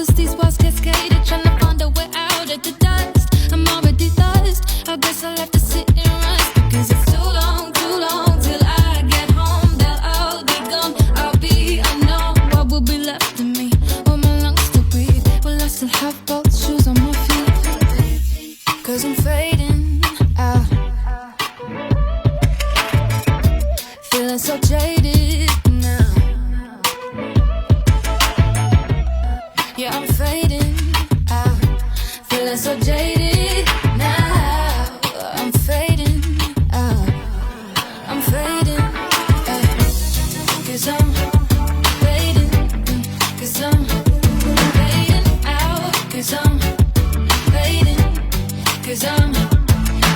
cause these walls cascaded, trying to find a way out of the dust. I'm already lost, I guess I'll have to sit and rest, because it's too long till I get home. They'll all be gone, I'll be unknown. What will be left of me? Will my lungs still breathe? Will I still have both shoes on my feet? Cause I'm fading out, feeling so jaded now. Yeah, I'm fading out, feeling so jaded now. I'm fading out, I'm fading out, cause I'm fading, cause I'm fading out, cause I'm fading, cause I'm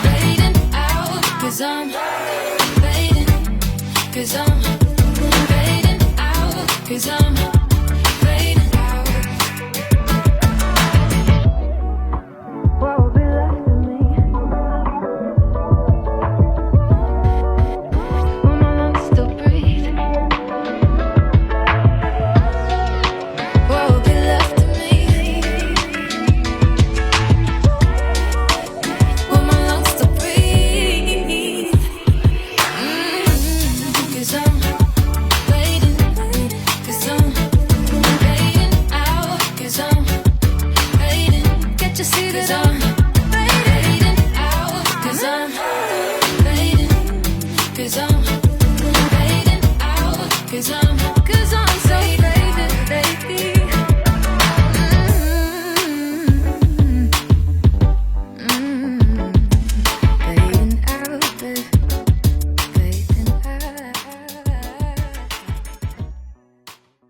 fading out, cause I'm fading, cause I'm fading out, cause I'm fading out. What will be left of me? Will my lungs still breathe? What will be left of me? Will my lungs still breathe? Cause I'm fading, cause I'm fading out, cause I'm fading. Can't you see that I'm